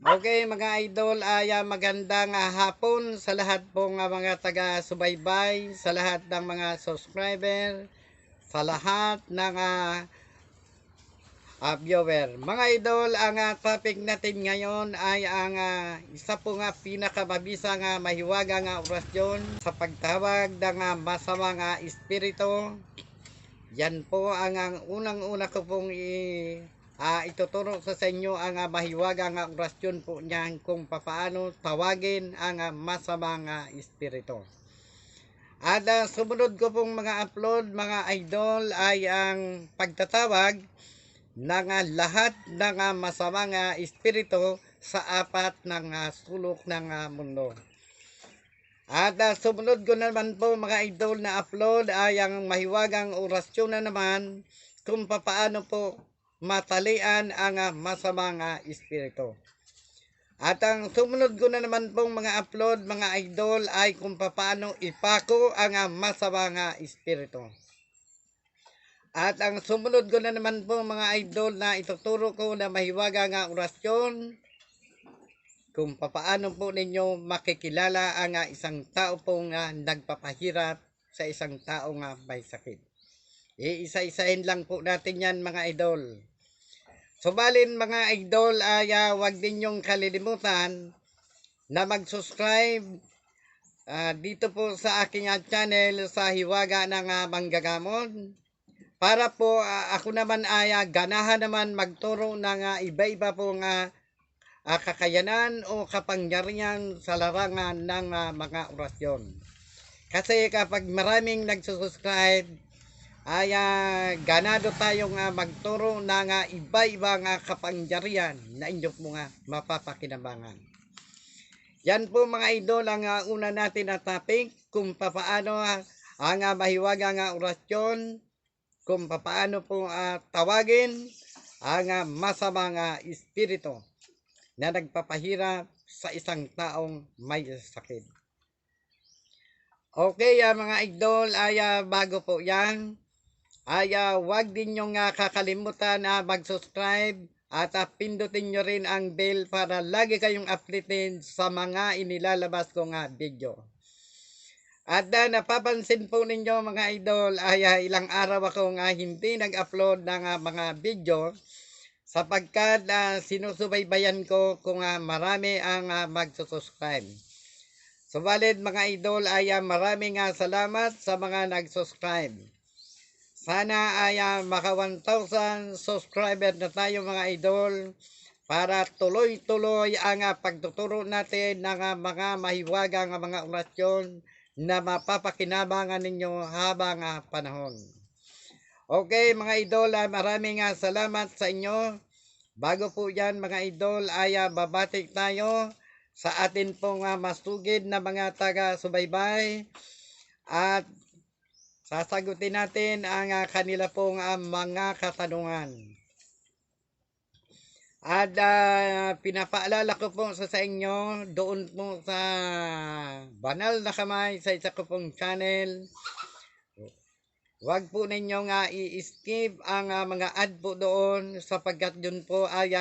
Okay mga idol, magandang hapon sa lahat pong mga taga-subaybay, sa lahat ng mga subscriber, sa lahat ng viewer. Mga idol, ang topic natin ngayon ay ang isa po nga pinakamabisang mahiwagang orasyon sa pagtawag ng masamang espiritu. Yan po ang unang-una ko pong ituturo sa inyo ang mahiwagang orasyon po niyan kung paano tawagin ang masamang espiritu. At sumunod ko pong mga upload mga idol ay ang pagtatawag ng lahat ng masamang espiritu sa apat ng sulok ng mundo. At sumunod ko naman po mga idol na upload ay ang mahiwagang orasyon na naman kung paano po matalian ang masamang espiritu. At ang sumunod ko na naman pong mga upload mga idol ay kung paano ipako ang masamang espiritu. At ang sumunod ko na naman po mga idol na ituturo ko na mahiwagang orasyon kung paano po ninyo makikilala ang isang tao pong nagpapahirap sa isang taong may sakit. Iisa-isahin lang po natin yan mga idol. Subalin mga idol ay huwag ninyong kalilimutan na mag-subscribe dito po sa aking channel sa Hiwaga ng Manggagamot. Para po ako naman ay ganahan naman magturo ng iba-iba pong kakayanan o kapangyarihan sa larangan ng mga orasyon. Kasi kapag maraming nagsusubscribe, ay ganado tayong magturo ng iba-ibang kapangyarihan na inyo po mapapakinabangan. Yan po mga idol ang una natin na topic kung paano ang mahiwagang orasyon, kung paano po tawagin ang masamang espiritu na nagpapahirap sa isang taong may sakit. Okay mga idol, bago po yan, huwag din nyong kakalimutan na mag-subscribe at pindutin nyo rin ang bell para lagi kayong updated sa mga inilalabas kong video. At napapansin po ninyo mga idol ilang araw akong hindi nag-upload ng mga video sapagkat sinusubaybayan ko kung marami ang magsusubscribe. Subalit mga idol maraming salamat sa mga nag-subscribe. Sana maka 1,000 subscriber na tayo mga idol para tuloy-tuloy ang pagtuturo natin ng mga mahiwagang mga orasyon na mapapakinabangan ninyo habang panahon. Okay mga idol, maraming salamat sa inyo. Bago po yan mga idol babati tayo sa atin pong masugid na mga taga-subaybay at sasagutin natin ang kanila pong mga katanungan. At pinapaalala ko po sa inyo doon po sa banal na kamay sa isa ko pong channel. Huwag po ninyong i-skip ang mga ad po doon sapagkat yun po ay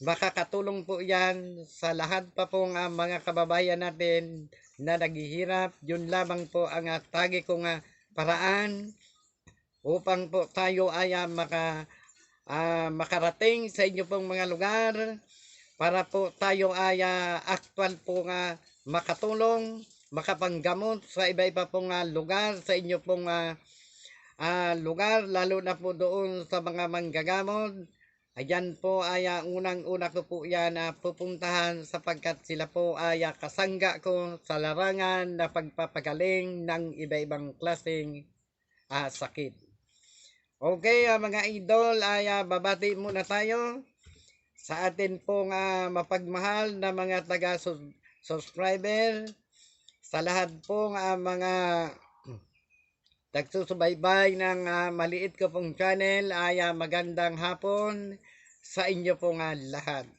makakatulong po yan sa lahat pa pong mga kababayan natin na naghihirap. Yun lamang po ang tagi kong paraan upang po tayo ay makarating sa inyo pong mga lugar para po tayo ay actual po makatulong, makapanggamot sa iba-iba pong lugar sa inyo pong lugar, lalo na po doon sa mga manggagamot. Ayan po ay unang-una ko po yan pupuntahan sapagkat sila po ay kasangga ko sa larangan na pagpapagaling ng iba-ibang klaseng sakit. Okay mga idol babati muna tayo sa atin pong mapagmahal na mga taga-subscriber, sa lahat pong mga nagsusubaybay ng maliit ko pong channel magandang hapon sa inyo pong lahat.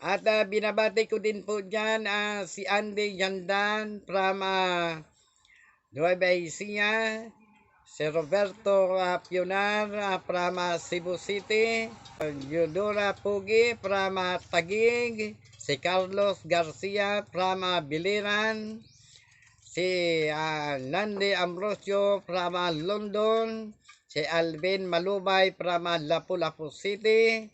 At binabati ko din po dyan si Andy Yandan from Nueva Ecija, si Roberto Pionar from Cebu City, Eudora Pugi from Taguig, si Carlos Garcia from Biliran, si Nandi Ambrosio from London, si Alvin Malubay from Lapu-Lapu City,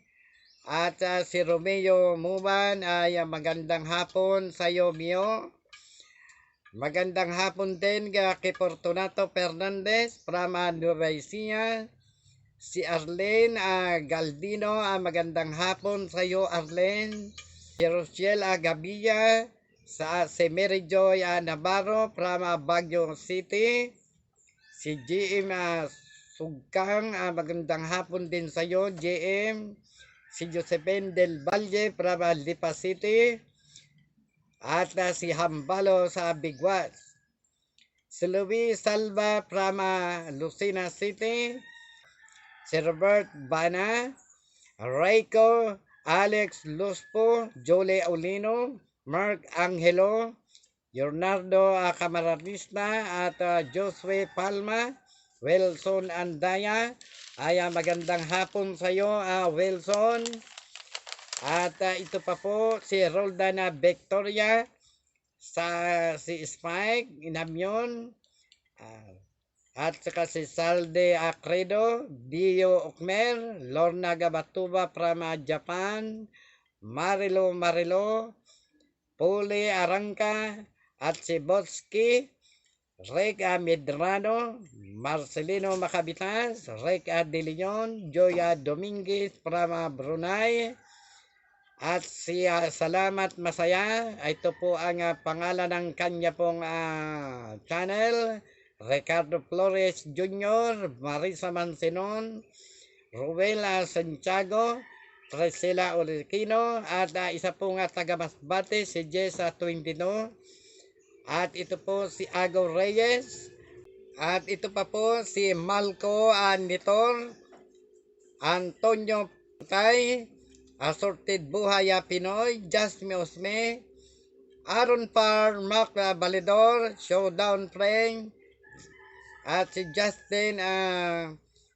at si Romeo Muban ay magandang hapon sa iyo, Mio. Magandang hapon din kay Fortunato Fernandez from Nueva Ecija. Si Arlene Galdino, magandang hapon sa iyo, Arlene. Si Rochelle Gabilla, si Mary Joy Navarro from Baguio City. Si GM Sugkang, magandang hapon din sa iyo, GM. Si Josephine Del Valle from Lipa City. At si Hambalo sa Bigwas. Si Luis Salva from Lucena City. Si Robert Bana, Rayco, Alex Luspo, Jolie Aulino, Mark Angelo, Leonardo Camararista at Josue Palma, Wilson Andaya. Ay magandang hapon sa iyo, Wilson. At ito pa po si Roldan Victoria, si Spike Inamyon, at saka si Salde Acredo, Dio Okmer, Lorna Gabatuba from Japan, Marilo, Puli Arangka, at si Botski, Rick Medrano, Marcelino Macabitas, Rick De Leon, Joya Dominguez from Brunei, at si Salamat Masaya. Ito po ang pangalan ng kanya pong channel. Ricardo Flores Jr., Marisa Mansinon, Ruel Santiago, Tresela Oliquino, at isa po nga taga Masbate, si Jessa 22. At ito po si Ago Reyes. At ito pa po si Malco Nitor, Antonio Putay, Assorted Buhay Pinoy, Jasmine Osme, Aaron Par, Mark Balidor, Showdown Frank, at si Justin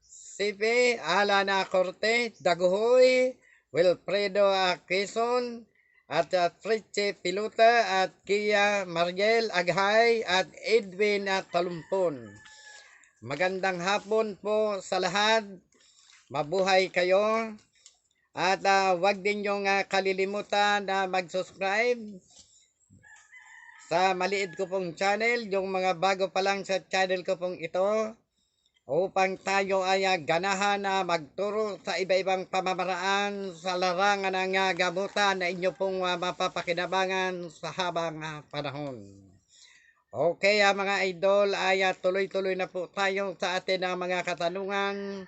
Sipe, Alana Corte, Daguhoy, Wilfredo Quezon, at Fritze Piluta, at Kia Mariel Aghay, at Edwin Talumpon. Magandang hapon po sa lahat. Mabuhay kayo. At wag din nyo kalilimutan na mag-subscribe sa maliit ko pong channel, yung mga bago pa lang sa channel ko pong ito, upang tayo ay ganahan na magturo sa iba-ibang pamamaraan sa larangan ng gamutan na inyo pong mapapakinabangan sa habang panahon. Okay mga idol, ay tuloy-tuloy na po tayo sa atin mga katanungan.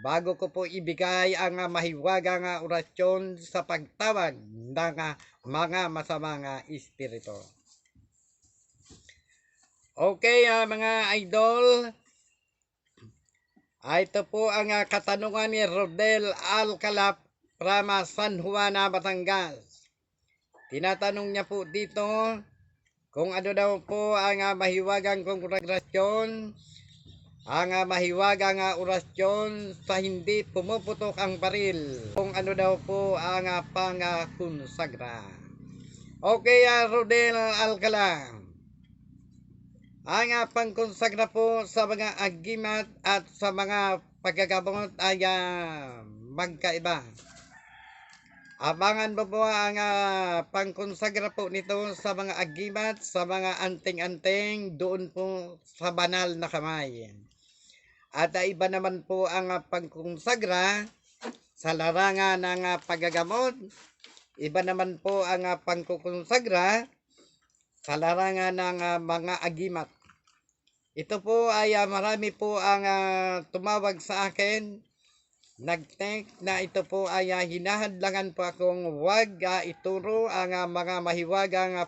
Bago ko po ibigay ang mahiwagang orasyon sa pagtawag ng mga masamang espiritu. Okay mga idol, ito po ang katanungan ni Rodel Alcala from San Juan, Batangas. Tinatanong niya po dito kung ano daw po ang mahiwagang orasyon. Ang mahiwagang orasyon sa hindi pumuputok ang baril. Kung ano daw po ang pangkonsagra. Okay, Rodel Alcala. Ang pangkonsagra po sa mga agimat at sa mga paggagamot ay magkaiba. Abangan mo po ang pangkonsagra po nito sa mga agimat, sa mga anting-anting, doon po sa banal na kamay. At iba naman po ang pangkonsagra sa larangan ng paggagamot. Iba naman po ang pangkonsagra sa larangan ng mga agimat. Ito po ay marami po ang tumawag sa akin. Nag-think na ito po ay hinahadlangan po akong wag ituro ang mga mahiwagang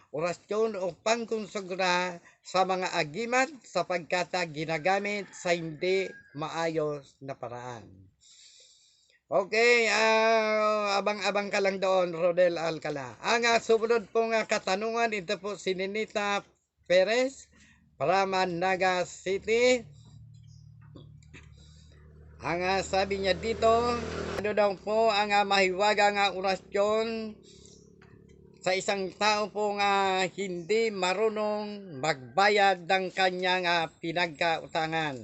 orasyon o pangkonsagra sa mga agimat sapagkat ginagamit sa hindi maayos na paraan. Okay, abang-abang ka lang doon, Rodel Alcala. Ang sumunod pong katanungan, ito po si Ninita Perez from Naga City. Ang sabi niya dito, ano daw po ang mahiwaga nga orasyon sa isang tao po nga hindi marunong magbayad ng kanyang pinagkautangan.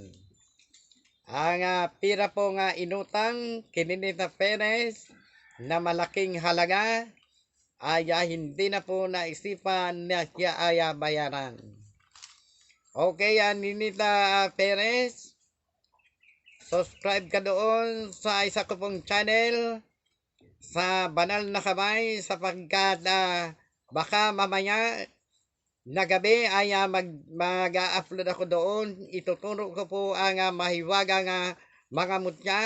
Ang pira po nga inutang kini Nita Perez na malaking halaga ay hindi na po naisipan na siya ay bayaran. Okay, Ninita Perez, subscribe ka doon sa isa ko pong channel sa Banal na Kamay sapagkat baka mamaya na gabi ay mag-upload ako doon. Ituturo ko po ang mahiwaga nga mga mutya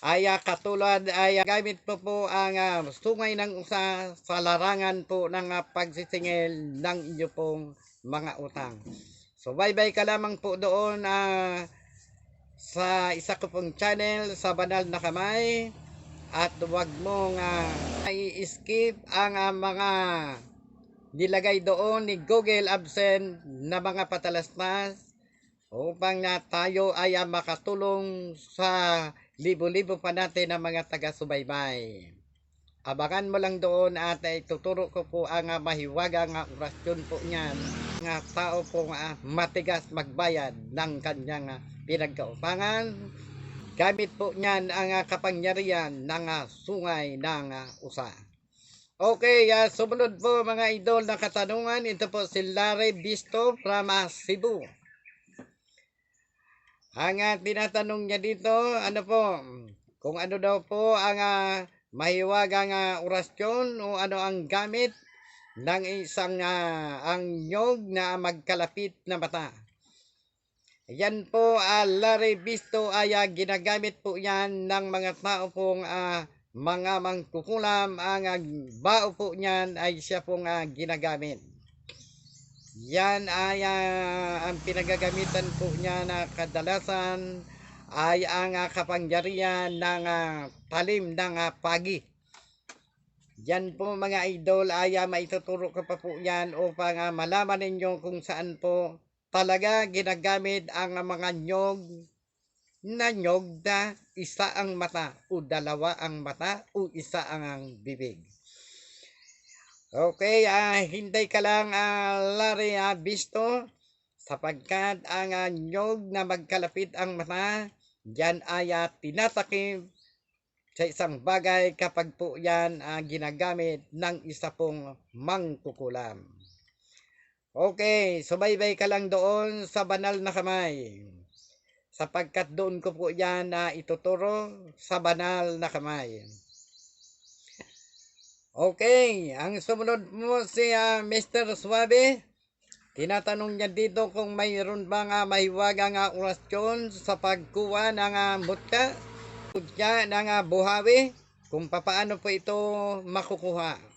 ay katulad ay gamit po ang sungay ng usa sa larangan po ng pagsisingil ng inyo pong mga utang. So bye-bye ka lamang po doon sa isa ko pong channel sa Banal na Kamay at huwag mong i-skip ang mga nilagay doon ni Google Absent na mga patalastas upang tayo ay makatulong sa libo-libo pa natin na mga taga-subaybay. Abangan mo lang doon at ituturo ko po ang mahiwaga nga orasyon po niyan nga tao po matigas magbayad ng kanyang pinagkautangan. Gamit po niyan ang kapangyarihan ng sungay ng usa. Okay, sumunod po mga idol na katanungan. Ito po si Larry Bisto from Cebu. Ang tinatanong niya dito, ano po, kung ano daw po ang mahiwagang orasyon o ano ang gamit ng isang ang nyog na magkalapit na mata. Yan po, Larry Bisto ay ginagamit po yan ng mga tao pong mga mangkukulam. Ang bao po niyan ay siya pong ginagamit. Yan ay ang pinagagamitan po niya na kadalasan ay ang kapangyarihan ng talim ng pagi. Yan po mga idol ay maituturo ko pa po yan upang malaman ninyo kung saan po talaga ginagamit ang mga nyog na isa ang mata o dalawa ang mata o isa ang bibig. Okay, hintay ka lang Larry Bisto sapagkat ang nyog na magkalapit ang mata, yan ay tinatakip sa isang bagay kapag po yan ginagamit ng isa pong mangkukulam. Okay, subaybay ka lang doon sa Banal na Kamay sapagkat doon ko po yan ituturo sa Banal na Kamay. Okay, ang sumunod mo si Mr. Suave. Tinatanong niya dito kung mayroon bang mahiwagang orasyon sa pagkuha ng mutya ng buhawi, kung paano po ito makukuha.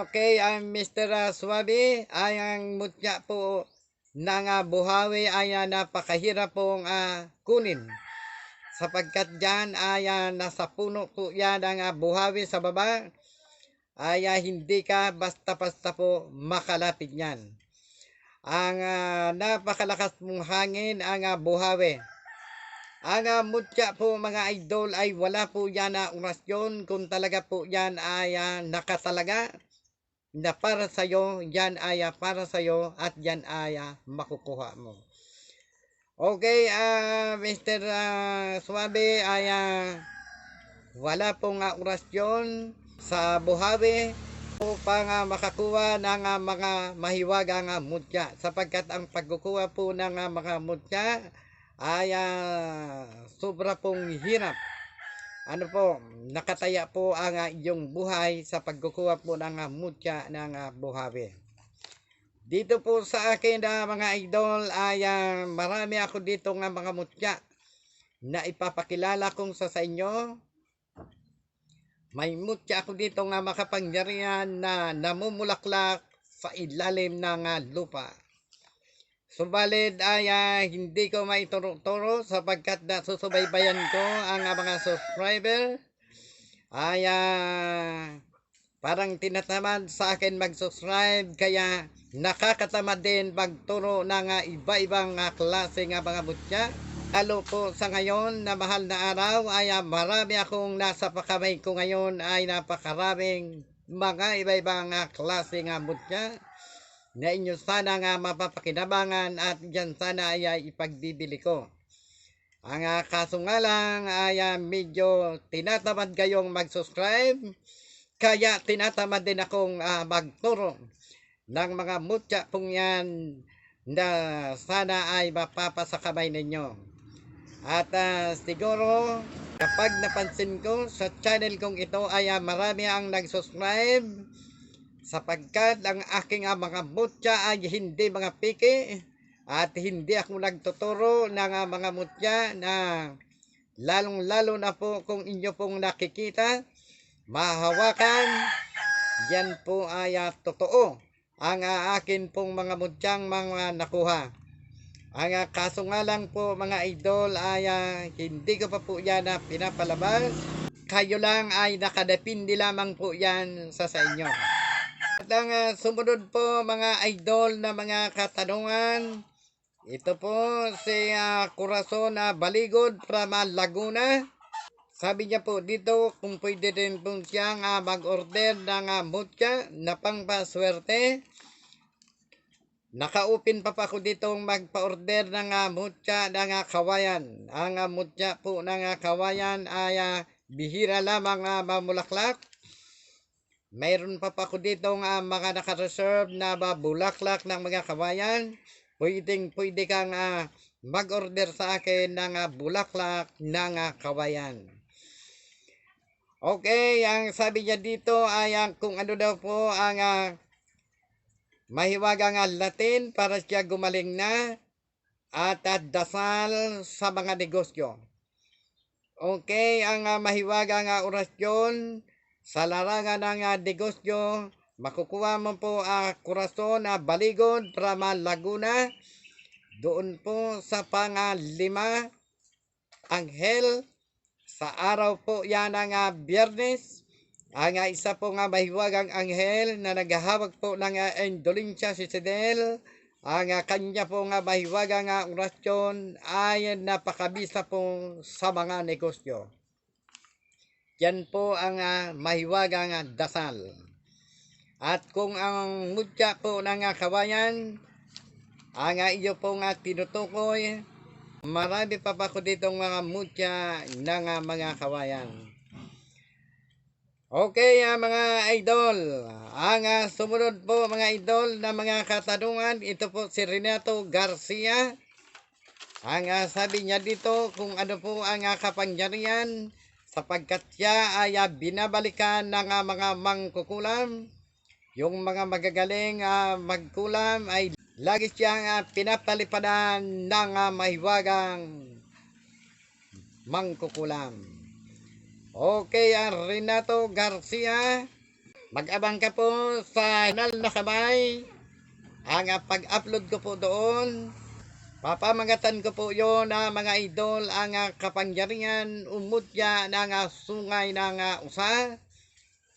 Okay, Mr. Suave, ay ang mutya po ng buhawi ay napakahirap pong kunin. Sapagkat dyan ay nasa puno po yan ang buhawi sa baba, ay hindi ka basta-basta po makalapit yan. Ang napakalakas mong hangin ang buhawi. Ang mutya po mga idol ay wala po yan orasyon. Kung talaga po yan ay nakatalaga na para sa'yo, yan ay para sa'yo at yan ay makukuha mo. Okay, Mr. Suave ay wala pong orasyon sa buhawi upang makakuha ng mga mahiwagang mutya sapagkat ang pagkukuha po ng mga mutya ay sobra pong hirap. Ano po, nakataya po ang iyong buhay sa pagkukuha po ng mutya ng buhawi. Dito po sa akin mga idol ay marami ako dito nga mga mutya na ipapakilala kong sa inyo. May mutya ako dito nga makapangyarihan na namumulaklak sa ilalim ng lupa. Subalit ay hindi ko maituro-turo sapagkat nasusubaybayan ko ang mga subscriber ay parang tinatamad sa akin mag-subscribe kaya nakakatamad din magturo ng iba-ibang klase nga mga mutya. Lalo po sa ngayon na mahal na araw ay marami akong nasa pakamay ko ngayon ay napakaraming mga iba-ibang klase nga mutya na inyo sana nga mapapakinabangan at dyan sana ay ipagbibili ko. Ang kaso nga lang ay medyo tinatamad kayong mag-subscribe, kaya tinatamad din akong magturo ng mga mutya pong yan na sana ay mapapasakamay ninyo. At siguro kapag napansin ko sa channel kong ito ay marami ang nag-subscribe sapagkat ang aking mga mutya ay hindi mga piki at hindi ako nagtuturo ng mga mutya na lalong-lalo na po kung inyo pong nakikita, mahawakan, yan po ay totoo ang akin pong mga mutyang mga nakuha. Ang kaso nga lang po mga idol ay hindi ko pa po yan pinapalabas. Kayo lang ay nakadepende lamang po yan sa inyo. At ang sumunod po mga idol na mga katanungan, ito po si Corazon Baligod from Laguna. Sabi niya po dito kung pwede din po siyang mag-order ng mutya na pangpaswerte. Naka-open pa ako dito magpa-order ng mutya ng kawayan. Ang mutya po ng kawayan ay bihira lamang mamulaklak. Mayroon pa ako dito mga naka-reserve na bulaklak ng mga kawayan. Pwede kang mag-order sa akin ng bulaklak ng kawayan. Okay, ang sabi niya dito ay kung ano daw po ang mahiwagang Latin para siya gumaling na at dasal sa mga negosyo. Okay, ang mahiwagang orasyon sa larangan ng negosyo, makukuha mo po Corazon Baligod from Laguna. Doon po sa pang-5, anghel, sa araw po yan ng Biyernes. Ang isa po nga mahiwagang anghel na naghahawak po ng indolensya si Sidel, ang kanya po nga mahiwagang orasyon ay napakabisa po sa mga negosyo. Yan po ang mahiwagang dasal. At kung ang mutya po ng kawayan, ang iyo po nga tinutukoy, marami pa ko ditong mga mutya ng mga kawayan. Okay mga idol, ang sumunod po mga idol na mga katanungan, ito po si Renato Garcia. Ang sabi niya dito kung ano po ang kapangyarihan sapagkat siya ay binabalikan ng mga mangkukulam. Yung mga magagaling magkulam ay lagi siyang pinapalipadan ng mahiwagang mangkukulam. Okay, Renato Garcia, mag-abang ka po sa channel na kamay. Ang pag-upload ko po doon, papamagatan ko po yon mga idol ang kapangyarihan umutya ng sungay ng usa.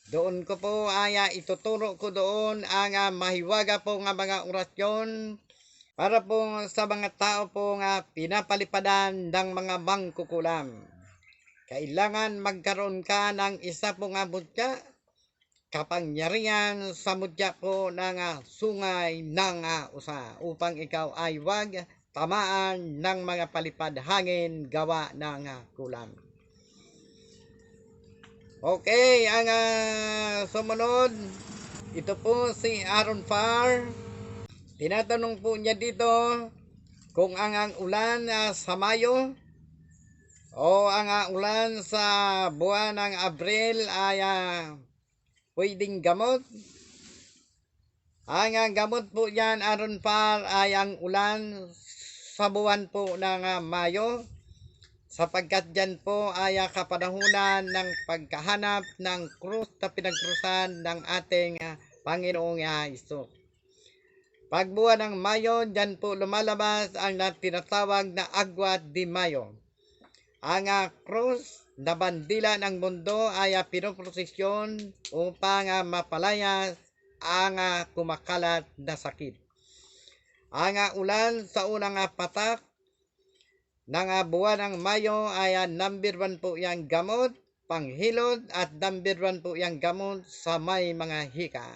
Doon ko po ay ituturo ko doon ang mahiwaga po nga mga orasyon para po sa mga tao po nga pinapalipadan ng mga mangkukulam. Kailangan magkaroon ka ng isa po nga mutya, kapangyarihan sa mutya po ng sungay ng usa upang ikaw ay wag tamaan ng mga palipad hangin gawa ng kulam. Okay, ang sumunod, ito po si Aaron Farr. Tinatanong po niya dito kung ang ulan sa Mayo o ang ulan sa buwan ng Abril ay pwedeng gamot. Ang gamot po yan, Aaron Farr, ay ang ulan sa buwan po ng Mayo, sapagkat dyan po ay kapanahunan ng pagkahanap ng krus na pinagkrusan ng ating Panginoong Hesus. Pag buwan ng Mayo, dyan po lumalabas ang tinatawag na Agua de Mayo. Ang krus na bandila ng mundo ay pinoprosesyon upang mapalaya ang kumakalat na sakit. Ang ulan sa unang patak ng buwan ng Mayo ay number 1 po yung gamot, panghilod, at number 1 po yung gamot sa may mga hika.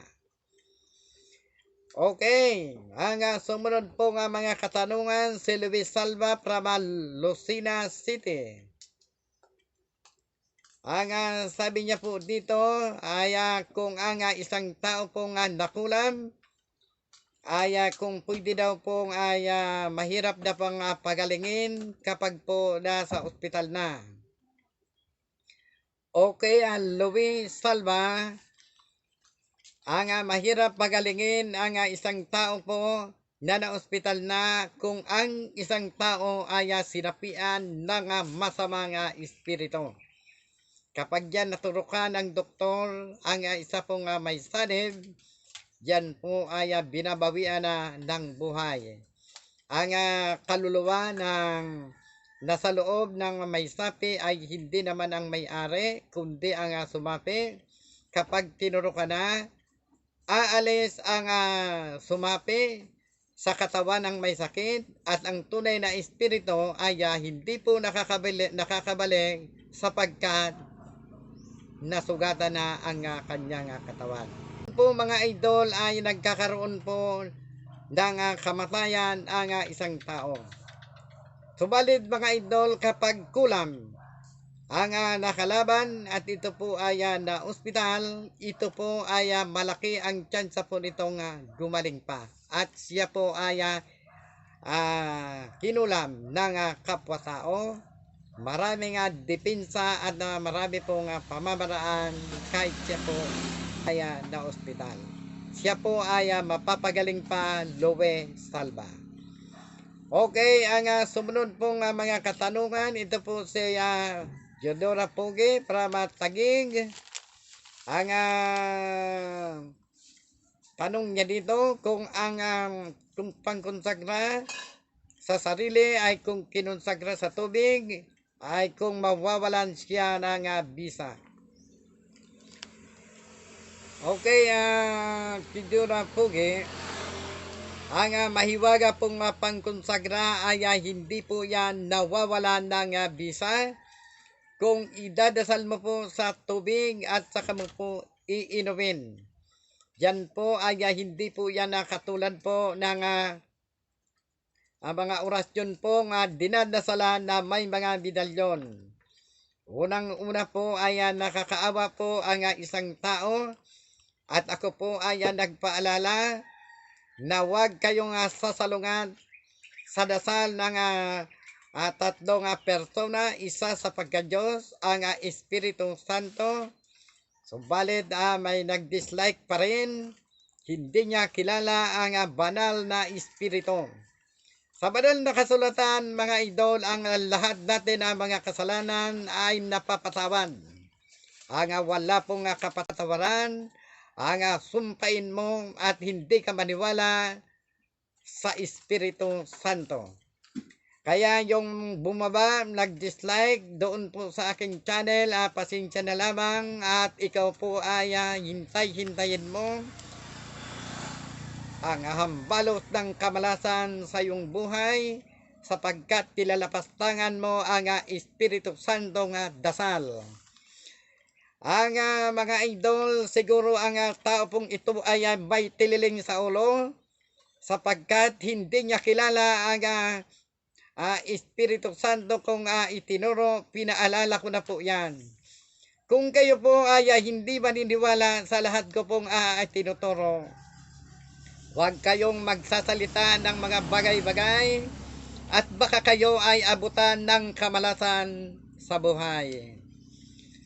Okay, ang sumunod po nga mga katanungan, si Luis Salva from Lucena City. Ang sabi niya po dito ay kung ang isang tao po nga nakulam, ay kung pwede daw po ay mahirap na pang pagalingin kapag po nasa ospital na. Okay, Luis Salva, ang mahirap pagalingin ang isang tao po na na-ospital na kung ang isang tao ay sinapian ng masamang espiritu. Kapag yan naturukan ng doktor ang isa pong may sanib, yan po ay binabawian na ng buhay. Ang kaluluwa ng nasa loob ng may sapi ay hindi naman ang may-ari, kundi ang sumapi. Kapag tinurukan na, aalis ang sumapi sa katawan ng may sakit at ang tunay na espiritu ay hindi po nakakabalik sapagkat nasugatan na ang kanyang katawan. Po mga idol ay nagkakaroon po ng kamatayan ang isang tao. Subalit mga idol, kapag kulam ang nakalaban at ito po ay na ospital, ito po ay malaki ang tsansa po nitong gumaling pa. At siya po ay kinulam ng kapwa-tao. Maraming depensa at marami pong pamamaraan kahit siya po ay na ospital. Siya po ay mapapagaling pa, Luis Salva. Okay, ang sumunod pong mga katanungan, ito po si Jodora Pugi from Taguig. Ang tanong niya dito kung ang kung pangkonsagra sa sarili ay kung kinonsagra sa tubig ay kung mawawalan siya ng bisa. Okay, Jodora Pugi, ang mahiwaga pong pangkonsagra ay hindi po yan nawawalan ng bisa. Kung idadasal mo po sa tubig at saka mo po iinumin. Yan po ay hindi po yan katulad po ng mga orasyon po nga dinadasalan na may mga medalyon. Unang-una po ay nakakaawa po ang isang tao at ako po ay nagpaalala na huwag kayong sasalungan sa dasal ng tatlong persona, isa sa pagka-Diyos, ang Espiritu Santo. Subalit may nag-dislike pa rin, hindi niya kilala ang banal na Espiritu. Sa banal na kasulatan, mga idol, ang lahat natin ang mga kasalanan ay napapatawad. Ang wala pong kapatawaran, ang sumpain mo at hindi ka maniwala sa Espiritu Santo. Kaya yung bumaba, nag-dislike doon po sa aking channel, pasensya na lamang at ikaw po ay hintay-hintayin mo ang hambalot ng kamalasan sa iyong buhay sapagkat kilalapastangan mo ang Espiritu Santo nga dasal. Ang mga idol, siguro ang tao pong ito ay may tililing sa ulo sapagkat hindi niya kilala ang Espiritu Santo kung itinuro, pinaalala ko na po yan. Kung kayo po ay hindi maniniwala sa lahat ko pong tinuturo, huwag kayong magsasalita ng mga bagay-bagay at baka kayo ay abutan ng kamalasan sa buhay.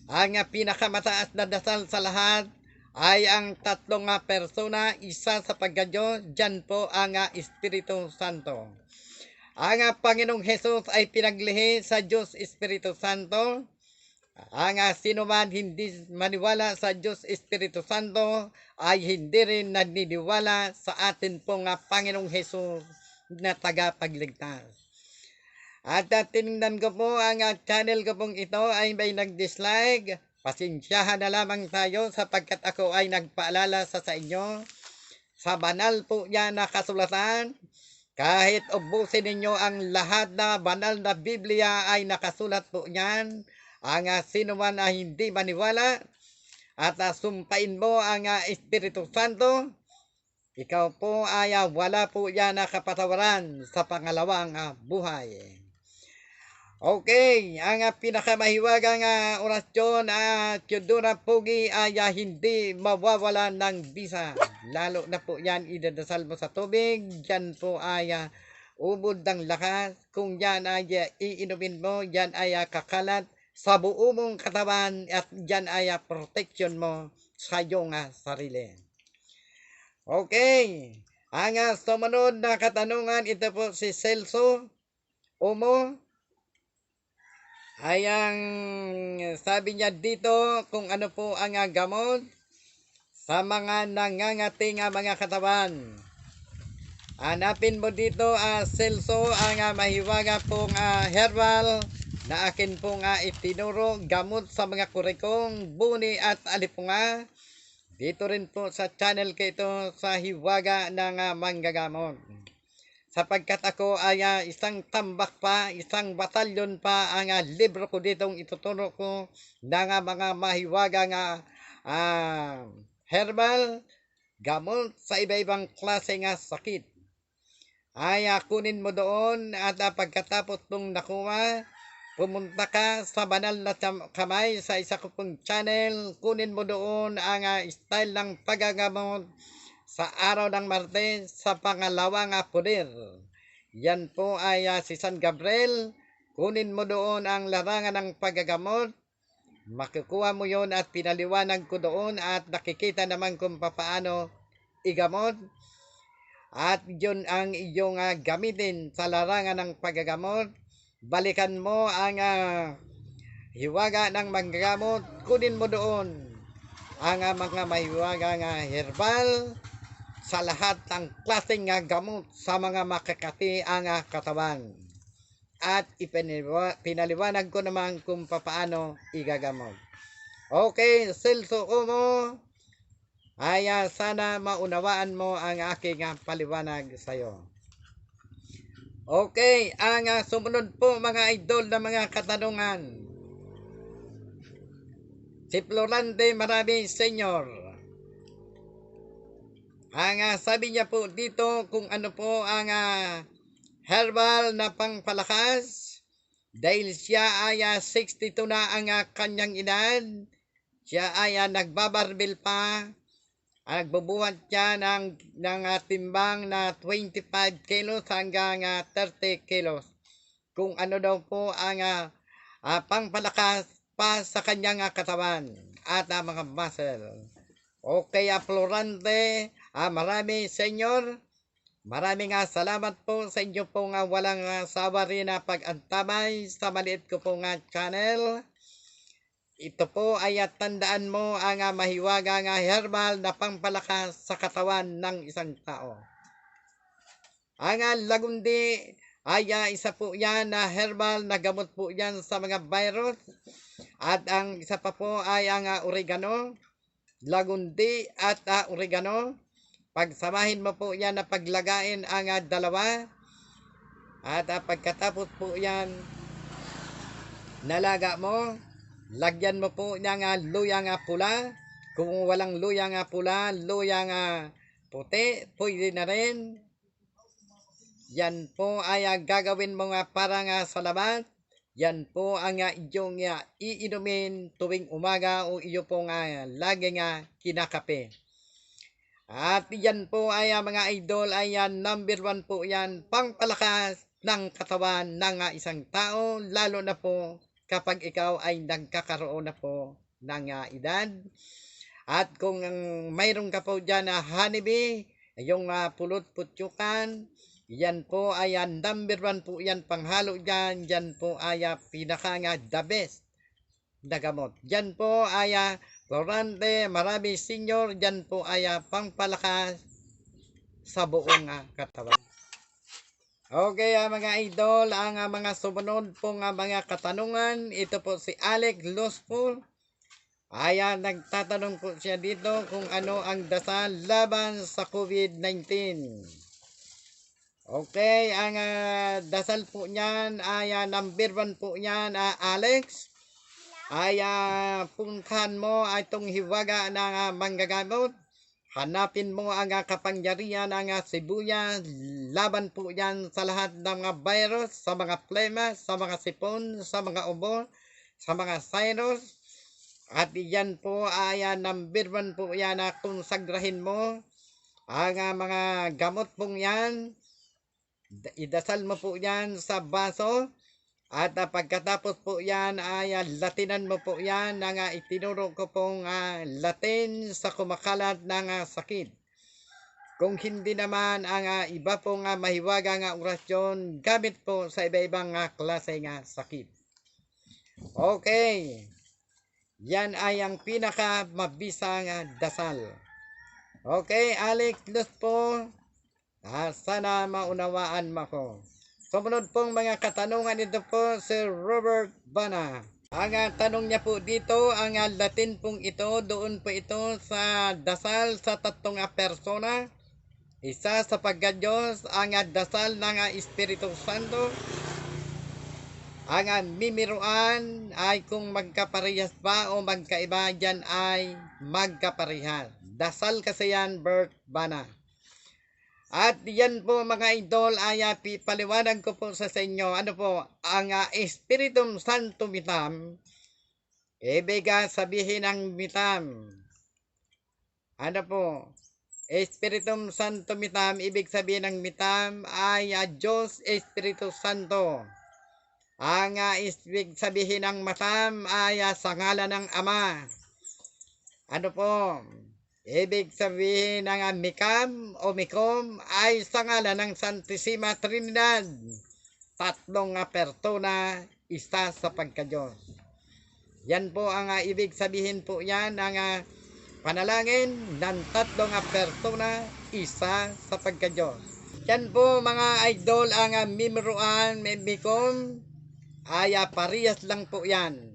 Ang pinakamataas na dasal sa lahat ay ang tatlong persona, isa sa pagka-Diyos, dyan po ang Espiritu Santo. Ang Panginoong Hesus ay pinaglihi sa Diyos Espiritu Santo. Ang sino man hindi maniwala sa Diyos Espiritu Santo ay hindi rin naniniwala sa atin pong Panginoong Hesus na tagapagligtas. At tinignan ko po ang channel ko pong ito ay may nag-dislike. Pasensyahan na lamang tayo sapagkat ako ay nagpaalala sa inyo sa banal po yan na kasulatan. Kahit ubusin ninyo ang lahat na banal na Biblia ay nakasulat po niyan. Ang sino man na hindi maniwala at sumpain mo ang Espiritu Santo, ikaw po ay wala po yan na kapatawaran sa pangalawang buhay. Okay, ang pinakamahiwagang orasyon at Yudura Pugi ay hindi mawawala ng bisa. Lalo na po yan idadasal mo sa tubig, yan po ay ubod ng lakas. Kung yan ay iinumin mo, yan ay kakalat sa buo mong katawan at yan ay protection mo sa iyong sarili. Okay, ang sumunod na katanungan, ito po si Celso Omo. Ay ang sabi niya dito kung ano po ang gamot sa mga nangangating mga katawan. Hanapin mo dito Celso ang mahiwaga pong herbal na akin pong itinuro, gamot sa mga kurikong, buni at alipunga. Dito rin po sa channel ko ito sa hiwaga ng manggagamot. Sapagkat ako ay isang tambak pa, isang batalyon pa ang libro ko ditong ituturo ko ng mga mahiwagang herbal, gamot sa iba-ibang klase sakit. Ay kunin mo doon at pagkatapos mong nakuha, pumunta ka sa banal na kamay sa isa ko pong channel, kunin mo doon ang style ng pagagamot sa araw ng Martes sa pangalawang poder. Yan po ay si San Gabriel. Kunin mo doon ang larangan ng paggagamot. Makukuha mo yon at pinaliwanag ko doon at nakikita naman kung paano igamot. At yun ang iyong gamitin sa larangan ng paggagamot. Balikan mo ang hiwaga ng manggagamot. Kunin mo doon ang mga mahiwagang herbal sa lahat ng klaseng gamot sa mga makakati ang katawan. At pinaliwanag ko naman kung paano igagamot. Okay, Celso Omo, ay sana maunawaan mo ang aking paliwanag sa iyo. Okay, ang sumunod po mga idol na mga katanungan. Si Florante Marami Senior. Ang sabi niya po dito kung ano po ang herbal na pangpalakas. Dahil siya ay 62 na ang kanyang edad. Siya ay nagbabarbil pa. Nagbubuhat siya ng timbang na 25 kilos hanggang 30 kilos. Kung ano daw po ang pangpalakas pa sa kanyang katawan at mga muscle. Okay, Florante, marami senyor. Maraming salamat po sa inyo pong walang sawa rin na pag-antabay sa maliit ko pong channel. Ito po ay tandaan mo ang mahiwaga herbal na pangpalakas sa katawan ng isang tao. Ang lagundi ay isa po yan na herbal na gamot po yan sa mga virus. At ang isa pa po ay ang oregano. Lagundi at oregano. Pagsamahin mo po yan na paglagain ang dalawa. At pagkatapos po yan, nalaga mo, lagyan mo po ng luyang pula. Kung walang luyang pula, luyang puti, pwede na rin. Yan po ay gagawin mo parang salamat. Yan po ang iyong iinumin tuwing umaga o iyo pong laging kinakape. At yan po ay mga idol ay number 1 po yan, pangpalakas ng katawan ng isang tao, lalo na po kapag ikaw ay nagkakaroon na po ng edad. At kung mayroon ka po dyan honeybee, yung pulot-putyukan, yan po ay number 1 po yan, panghalo dyan, yan po ay pinaka the best na gamot. Yan po ay Florante Marami Senior, yan po ay pangpalakas sa buong katawan. Okay mga idol, ang mga sumunod pong mga katanungan, ito po si Alex Lospo. Ay nagtatanong po siya dito kung ano ang dasal laban sa COVID-19. Okay, ang dasal po niyan ay number 1 po niyan, Alex. Ay puntahan mo ay itong hiwaga ng manggagamot. Hanapin mo ang kapangyarihan ng sibuyas. Laban po yan sa lahat ng mga virus, sa mga plema, sa mga sipon, sa mga ubo, sa mga sinus. At yan po ay number 1 po yan na konsagrahin mo. Ang mga gamot pong yan, idasal mo po yan sa baso. At pagkatapos po yan ay latinan mo po yan ng itinuro ko pong latin sa kumakalat ng sakit. Kung hindi naman ang iba pong mahiwagang orasyon, gamit po sa iba-ibang klase ng sakit. Okay, yan ay ang pinaka mabisang dasal. Okay, Alex Luz po, sana maunawaan mo ko. Sumunod pong mga katanungan ito po si Robert Bana. Ang tanong niya po dito, ang Latin pong ito, doon po ito sa dasal sa tatlong persona. Isa sa pagkadyos, ang dasal ng Espiritu Santo. Ang mimiruan ay kung magkaparehas ba o magkaiba, dyan ay magkaparehas. Dasal kasi yan, Bert Bana. At yan po mga idol ay paliwanag ko po sa inyo. Ano po, ang Espiritum Santo mitam, ibig sabihin ng mitam. Ano po, Espiritum Santo mitam, ibig sabihin ng mitam ay Diyos Espiritu Santo. Ang ibig sabihin ng matam ay sa ngalan ng Ama. Ano po, ibig sabihin ng mikam o mikom ay sa ngalan ng Santisima Trinidad. Tatlong persona, isa sa pagka-Diyos. Yan po ang ibig sabihin po yan ng panalangin ng tatlong persona, isa sa pagka-Diyos. Yan po mga idol ang mimiruan, mikom ay parehas lang po yan.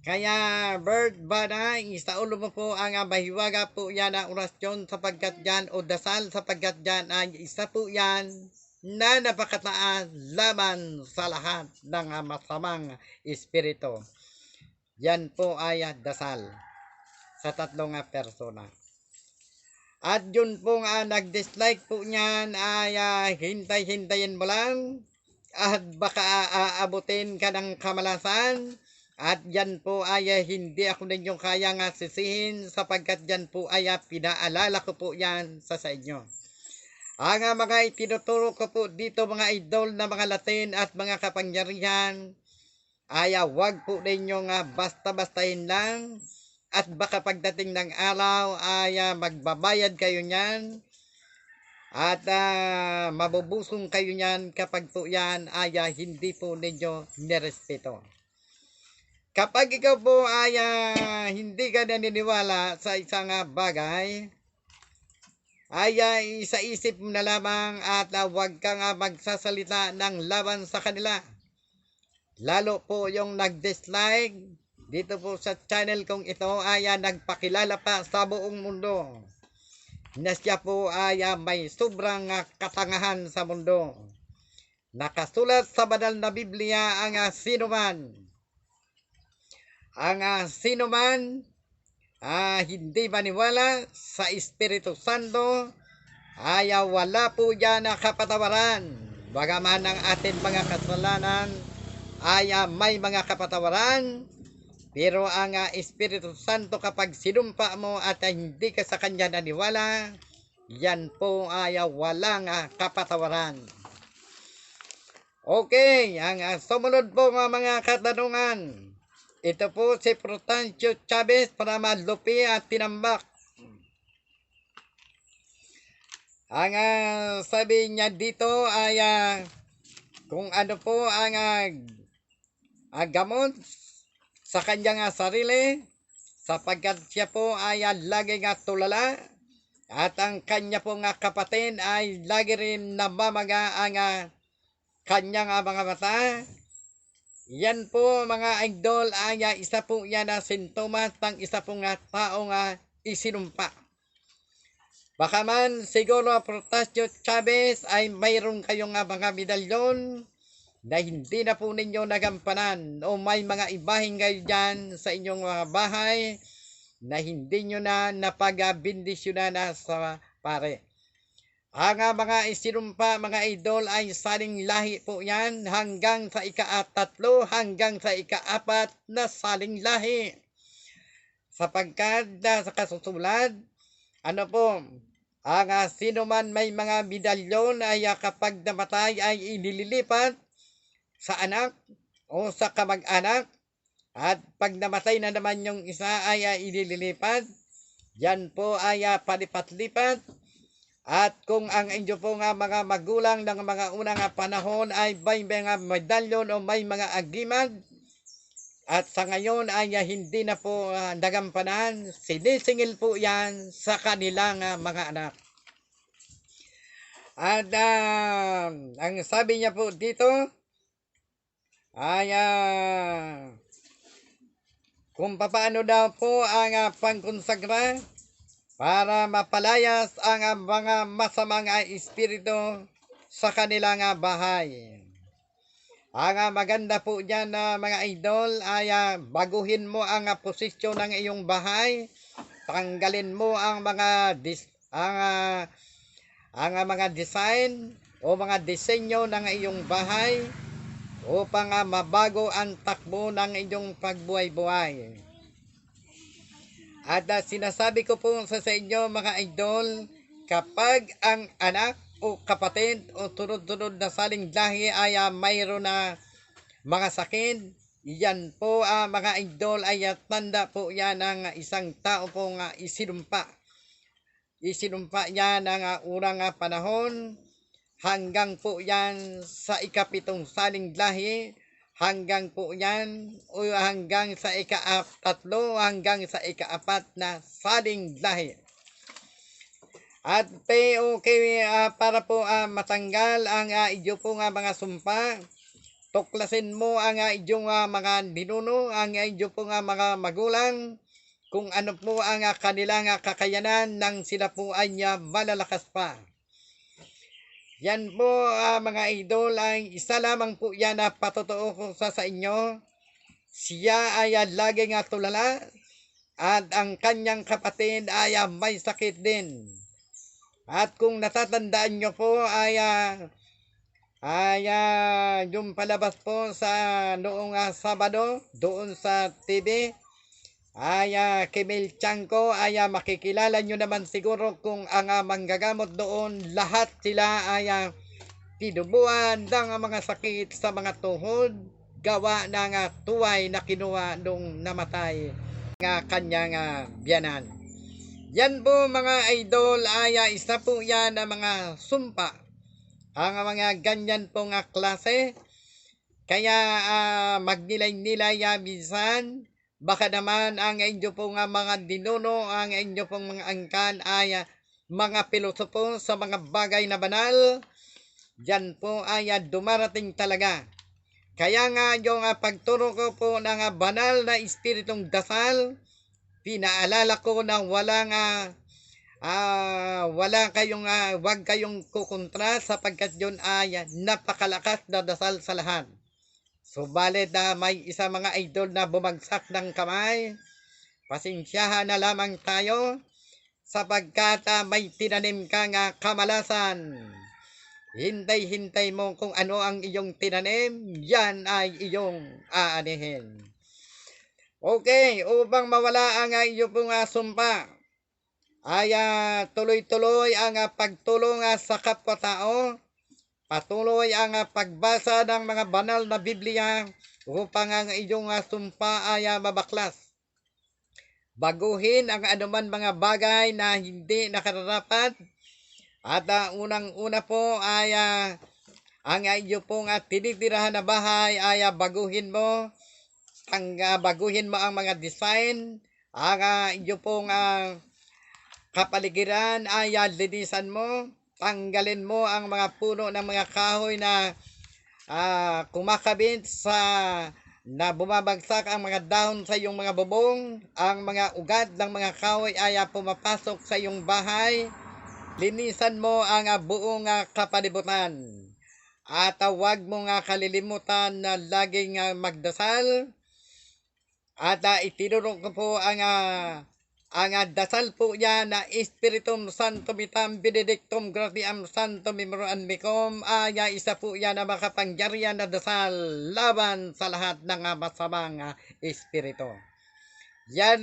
Kaya Bert Bana, isaulo mo po ang mahiwaga po yan ang orasyon sapagkat yan o dasal sapagkat yan ay isa po yan na napakataas laban sa lahat ng masamang espiritu. Yan po ay dasal sa tatlong persona. At yun po nag-dislike po niyan ay hintay-hintayin mo lang at baka aabutin ka ng kamalasan. At yan po ay hindi ako ninyong kaya sisihin sapagkat yan po ay pinaalala ko po yan sa inyo. Ang mga itinuturo ko po dito mga idol na mga Latin at mga kapangyarihan ay wag po ninyong basta-bastahin lang at baka pagdating ng araw ay magbabayad kayo niyan at mabubusong kayo niyan kapag po yan ay hindi po ninyo nirespeto. Kapag ikaw po ay hindi ka naniniwala sa isang bagay, ay isa-isip mo na lamang at huwag kang magsasalita ng laban sa kanila. Lalo po yung nag-dislike dito po sa channel kong ito ay nagpakilala pa sa buong mundo na siya po ay may sobrang katangahan sa mundo. Nakasulat sa banal na Biblia ang sinuman. Ang sinuman hindi maniwala sa Espiritu Santo ay wala po yan kapatawaran. Bagaman ang ating mga kasalanan ay may mga kapatawaran, pero ang Espiritu Santo kapag sinumpa mo at hindi ka sa kanya naniwala, yan po ay walang kapatawaran. Okay, ang sumunod po mga katanungan. Ito po si Protancio Chavez para Malupi at Tinambak. Ang sabi niya dito ay kung ano po ang gamot sa kanyang sarili sapagkat siya po ay laging tulala at ang kanya pong kapatid ay lagi rin namamaga ang kanyang mga mata. Yan po mga idol ay isa po yan na sintomas ng isa pong taong isinumpa. Baka man siguro Protasio Chavez ay mayroon kayong mga medalyon na hindi na po ninyo nagampanan o may mga ibahin kayo dyan sa inyong mga bahay na hindi nyo na napag-bindisyonan na sa pare. Ang mga isinumpa mga idol ay saling lahi po yan hanggang sa ika-3 hanggang sa ika-4 na saling lahi. Sapagkat sa kasusulat, ano po, ang sino man may mga medalyon ay kapag namatay ay inililipat sa anak o sa kamag-anak, at pag namatay na naman yung isa ay inililipat, yan po ay palipat-lipat. At kung ang inyo po nga mga magulang ng mga unang panahon ay may mga medalyon o may mga agimad, at sa ngayon ay hindi na po nagampanan, sinisingil po yan sa kanilang mga anak. At ang sabi niya po dito ay kung paano daw po ang pangkonsagra para mapalayas ang mga masamang espiritu sa kanilang bahay. Ang maganda po dyan na mga idol ay baguhin mo ang posisyon ng iyong bahay, tanggalin mo ang mga mga design o mga disenyo ng iyong bahay upang mabago ang takbo ng inyong pagbuhay-buhay. At sinasabi ko po sa inyo mga idol, kapag ang anak o kapatid o tunod-tunod na saling lahi ay mayroon na mga sakit, yan po mga idol ay tanda po yan ng isang tao pong isinumpa. Isinumpa yan ng unang panahon, hanggang po yan sa ika-7 saling lahi, hanggang po yan o hanggang sa ika-3 hanggang sa ika-4 na saling lahi. At okay, para po matanggal ang iyo po mga sumpa, tuklasin mo ang iyong mga ninuno, ang iyo po mga magulang, kung ano po ang kanilang kakayanan nang sila po ay malalakas pa. Yan po mga idol ay isa lamang po yan na patotoo ko sa inyo. Siya ay laging tulala at ang kanyang kapatid ay may sakit din. At kung natatandaan nyo po ay yung palabas po sa noong Sabado doon sa TV, ay Kimil Chanko ay makikilala nyo naman siguro kung ang manggagamot doon, lahat sila ay tinubuan ng mga sakit sa mga tuhod, gawa ng tuway na kinuha nung namatay ng kanyang biyanan. Yan po mga idol ay isa po yan na mga sumpa, ang mga ganyan pong klase. Kaya magnilay-nilay minsan, baka naman ang inyo pong mga dinuno, ang inyo pong mga angkan ay mga pilosopo sa mga bagay na banal, yan po ay dumarating talaga. Kaya nga yung pagturo ko po ng banal na espiritong dasal, pinaalala ko na wag kayong kukontra sapagkat yun ay napakalakas na dasal sa lahat. Subalit may isa mga idol na bumagsak ng kamay, pasensyahan na lamang tayo sapagkat may tinanim kang kamalasan. Hintay-hintay mo kung ano ang iyong tinanim, yan ay iyong aanihin. Okay, upang mawala ang iyo pong sumpa, ay tuloy-tuloy ang pagtulong sa kapwa-tao, patuloy ang pagbasa ng mga banal na Biblia upang ang iyong sumpa ay mabaklas. Baguhin ang anuman mga bagay na hindi nakararapat, at unang-una po ay ang iyo pong tinitirahan na bahay ay baguhin mo. Baguhin mo ang mga design, ang iyo pong kapaligiran ay linisan mo, tanggalin mo ang mga puno ng mga kahoy na kumakabit sa na bumabagsak ang mga dahon sa iyong mga bubong, ang mga ugat ng mga kahoy ay pumapasok sa iyong bahay, linisan mo ang buong kapalibutan. At huwag mo nga kalilimutan na laging magdasal. At itinuro ko po ang dasal po yan na Espiritum Santo Vitam Benedictum Gratiam Santo Memoran Mecum ay isa po yan na makapangyarihan na dasal laban sa lahat ng masamang espiritu. Yan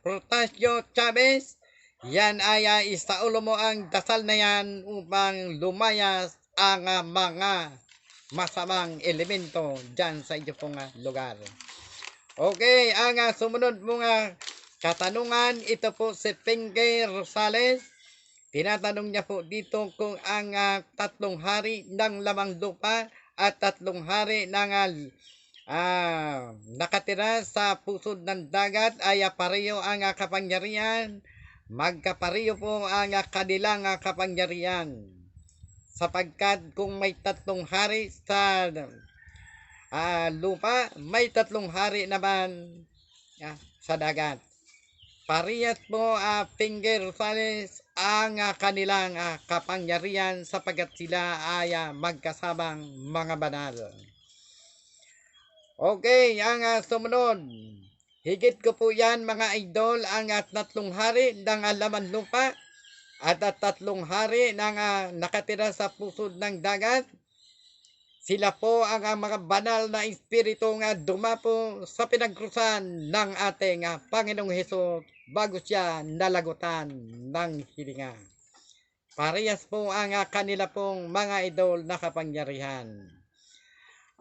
Protasio Chavez, yan ay isaulo mo ang dasal na yan upang lumayas ang mga masamang elemento dyan sa inyo pong lugar. Okay, ang sumunod mong katanungan, ito po si Pinky Rosales. Tinatanong niya po dito kung ang 3 hari ng lamang lupa at 3 hari ng nakatira sa pusod ng dagat ay pareho ang kapangyarihan. Magkapareho po ang kanilang kapangyarihan. Sapagkat kung may 3 hari sa lupa, may 3 hari naman sa dagat. Parehas po Pinky Rosales ang kanilang kapangyarihan sapagkat sila ay magkasamang mga banal. Okay, ang sumunod. Higit ko po yan mga idol ang 3 hari ng laman lupa at 3 hari ng nakatira sa pusod ng dagat. Sila po ang mga banal na espiritu nga dumapo sa pinagkrusan ng ating Panginoong Hesus bago siya nalagutan ng hilinga. Parehas po ang kanila pong mga idol na kapangyarihan.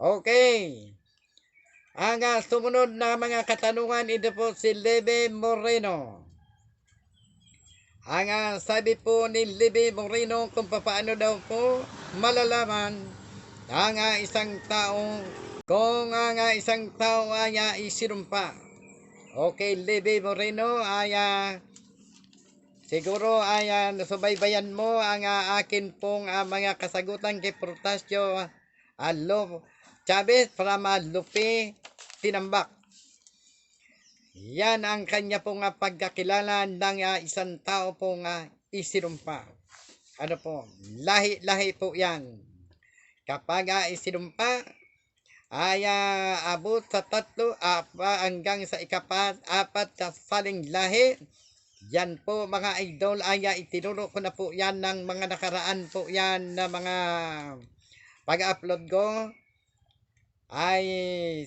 Okay. Ang sumunod na mga katanungan, ito po si Leve Moreno. Ang sabi po ni Leve Moreno kung paano daw po malalaman ang isang tao kung ang isang tao ay isinumpa. Okay, Leve Moreno, ay siguro ay nasubaybayan mo ang akin pong mga kasagutan kay Protasio Chavez from Lupi, Tinambak. Yan ang kanya pong pagkakilala ng isang tao pong isinumpa. Ano po, lahi-lahi po yan. Kapag isinumpa, ay abot sa 3 hanggang sa 4 sa saling lahi. Yan po mga idol ay itinuro ko na po yan ng mga nakaraan po yan na mga pag-upload ko. Ay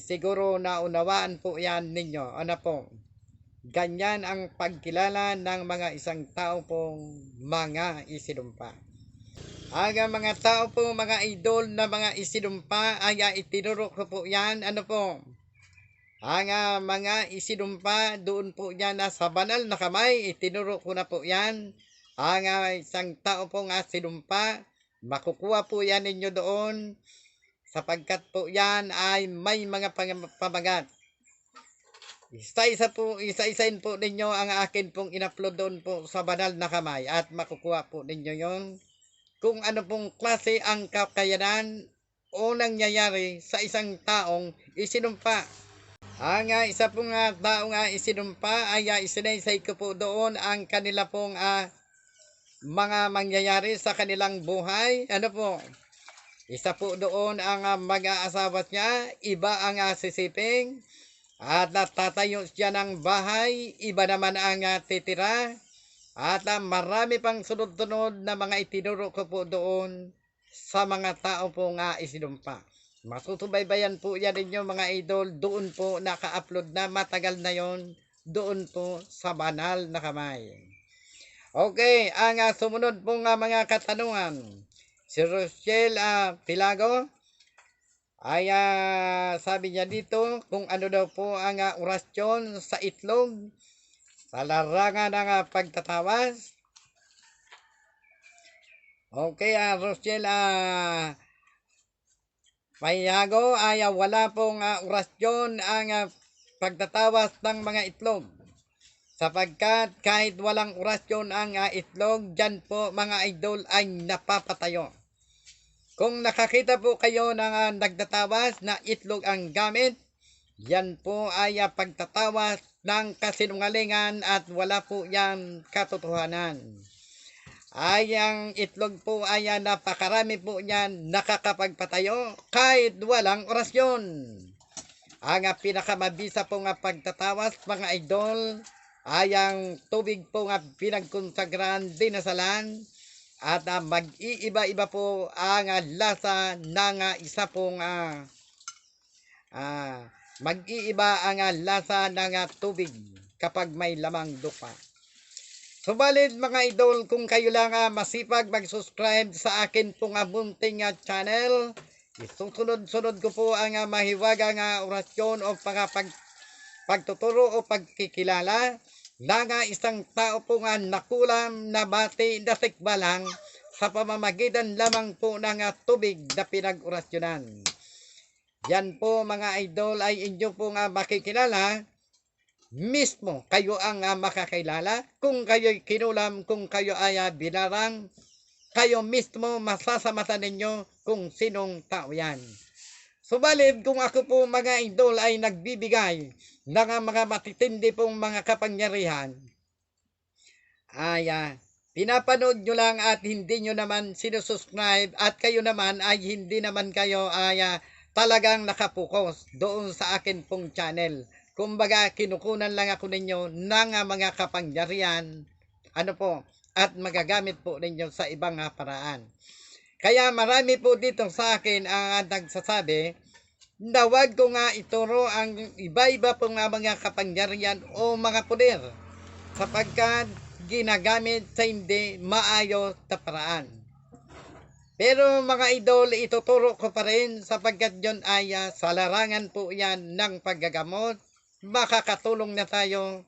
siguro naunawaan po yan ninyo. Ano po? Ganyan ang pagkilala ng mga isang tao pong mga isinumpa. Ang mga tao po, mga idol na mga isinumpa, ay itinuro ko po yan. Ano po? Ang mga isinumpa, doon po yan sa banal na kamay, itinuro ko na po yan. Ang isang tao po nga sinumpa, makukuha po yan ninyo doon, sapagkat po yan ay may mga pamagat. Isa-isain po ninyo ang akin pong in-upload doon po sa banal na kamay at makukuha po ninyo yon. Kung ano pong klase ang kakayanan o nangyayari sa isang taong isinumpa. Ang isa pong taong isinumpa ay isinaysay ko po doon ang kanila pong mga mangyayari sa kanilang buhay. Ano po? Isa po doon ang mag-aasawa niya, iba ang sisiping, at natatayo siya ng bahay, iba naman ang titira. At marami pang sunod-sunod na mga itinuro ko po doon sa mga tao po isinumpa. Masusubaybayan po yan ninyo mga idol, doon po naka-upload na, matagal na yon, doon po sa banal na kamay. Okay, ang sumunod po mga katanungan. Si Rochelle Pilago ay sabi niya dito kung ano daw po ang orasyon sa itlog sa larangan ng pagtatawas. Okay, Rochelle Payago ay wala pong orasyon ang pagtatawas ng mga itlog. Sapagkat kahit walang orasyon ang itlog, dyan po mga idol ay napapatayo. Kung nakakita po kayo ng nagtatawas na itlog ang gamit, yan po ay pagtatawas ng kasinungalingan at wala po yan katotohanan. ay ang itlog po ay napakarami po niyan nakakapagpatayo kahit walang orasyon. Ang pinakamabisa po nga pagtatawas mga idol ay ang tubig po nga pinagkonsagrahan dinasalan at mag-iiba-iba po ang lasa ng isa pong mag-iiba ang lasa ng tubig kapag may lamang dupa. Subalit mga idol, kung kayo lang masipag mag-subscribe sa akin pong munting channel, isusunod-sunod ko po ang mahiwagang orasyon o pagtuturo o pagkikilala ng isang tao po nga nakulam na bati na tikbalang sa pamamagitan lamang po ng tubig na pinag-orasyonan. Yan po mga idol ay inyo po nga makikilala. Mismo kayo ang makakilala kung kayo'y kinulam, kung kayo ay binarang, kayo mismo masasamatan ninyo kung sinong tao yan. Subalit kung ako po mga idol ay nagbibigay ng mga matitindi pong mga kapangyarihan, ay pinapanood nyo lang at hindi nyo naman sinusubscribe at kayo naman ay hindi naman kayo ay talagang nakapokus doon sa akin pong channel. Kumbaga, kinukunan lang ako ninyo ng mga kapangyarihan, at magagamit po ninyo sa ibang paraan. Kaya marami po dito sa akin ang nagsasabi na wag ko nga ituro ang iba-iba po nga mga kapangyarihan o mga poder sapagkat ginagamit sa hindi maayos na paraan. Pero mga idol, ituturo ko pa rin sapagkat yon ay sa larangan po yan ng paggagamot. Makakatulong na tayo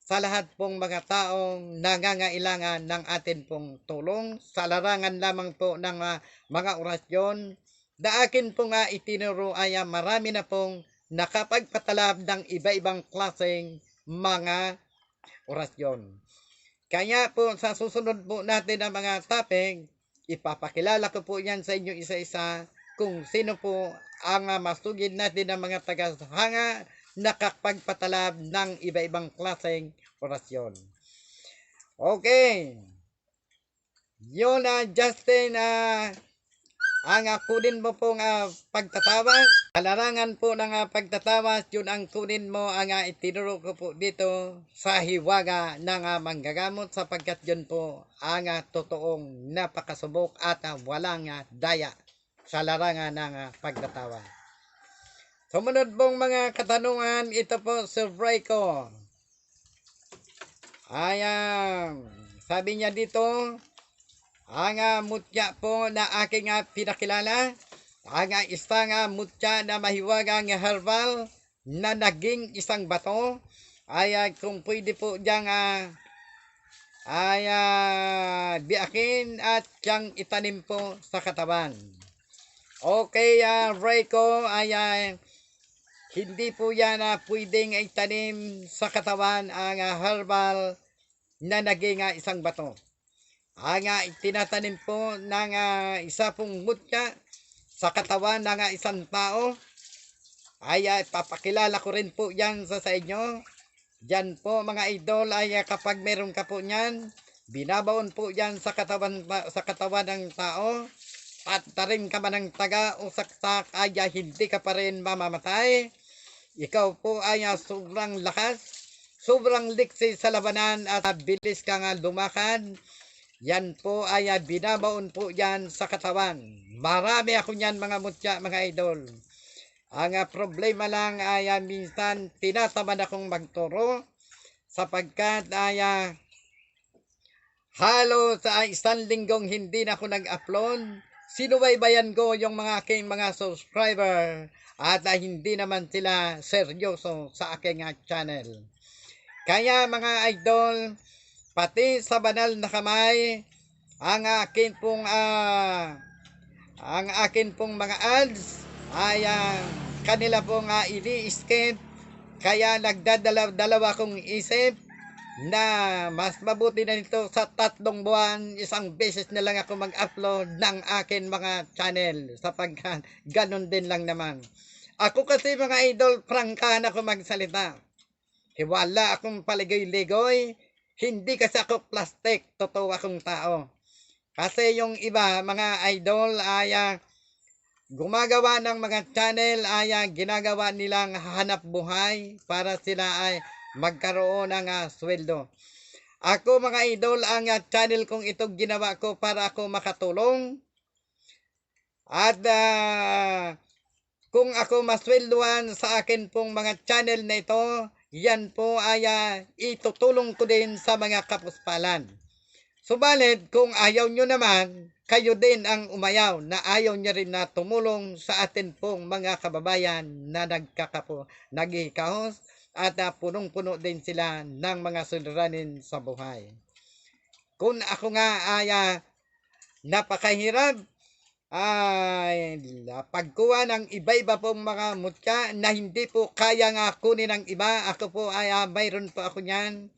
sa lahat pong mga taong nangangailangan ng atin pong tulong sa larangan lamang po ng mga orasyon. Akin po nga itinuro ay marami na pong nakapagpatalab ng iba-ibang klaseng mga orasyon. Kaya po sa susunod po natin ang mga topic, ipapakilala ko po yan sa inyo isa-isa kung sino po ang masugid natin ng mga tagahanga nakapagpatalab ng iba-ibang klaseng orasyon. Okay. Yun Justin, ang kunin mo pong pagtatawas. Kalarangan po ng pagtatawas, yun ang kunin mo ang itinuro ko po dito sa hiwaga ng manggagamot sapagkat yun po ang totoong napakasubok at walang daya sa larangan ng pagtatawas. Sumunod pong mga katanungan, ito po si Reiko. Sabi niya dito, ang mutya po na aking pinakilala, ang isang mutya na mahiwagang herbal na naging isang bato, ay kung pwede po diyang biakin at siyang itanim po sa katawan. Okay, Reiko, hindi po yan pwedeng itanim sa katawan ang herbal na naging isang bato. Ang itinatanim po ng isa pong mutya sa katawan ng isang tao ay papakilala ko rin po yan sa inyo. Yan po mga idol ay kapag meron ka po yan, binabaon po yan sa katawan ng tao at tarin ka man ng taga o saksak ay hindi ka pa rin mamamatay. Ikaw po ay sobrang lakas, sobrang liksi sa labanan at bilis kang lumakad. Yan po ay binabaon po yan sa katawan. Marami ako yan mga mutya, mga idol. Ang problema lang ay minsan tinatamad akong magturo sapagkat ay halos sa isang linggong hindi na ako nag-upload. Sinubaybayan ko yung mga aking mga subscriber at hindi naman sila seryoso sa aking channel. Kaya mga idol, pati sa banal na kamay, ang akin pong mga ads ay kanila pong ini-skip. Kaya nagdadalawa kong isip na mas mabuti na nito sa 3 buwan, isang beses na lang ako mag-upload ng akin mga channel sapagkat ganun din lang naman. Ako kasi mga idol, prangkahan ako magsalita. Wala akong paligoy-ligoy. Hindi kasi ako plastic, totoo akong tao. Kasi yung iba, mga idol, ay gumagawa ng mga channel ay ginagawa nilang hanap buhay para sila ay magkaroon ng sweldo. Ako mga idol, ang channel kong ito ginawa ko para ako makatulong at kung ako masweldoan sa akin pong mga channel na ito, yan po ay itutulong ko din sa mga kapuspalan. Subalit, kung ayaw nyo naman, kayo din ang umayaw na ayaw nyo rin na tumulong sa atin pong mga kababayan na nagkikahos at punong-puno din sila ng mga suliranin sa buhay. Kung ako nga ay napakahirap, ay pagkuha ng iba-iba pong mga mutya na hindi po kaya nga kunin ng iba, ako po ay mayroon po ako niyan.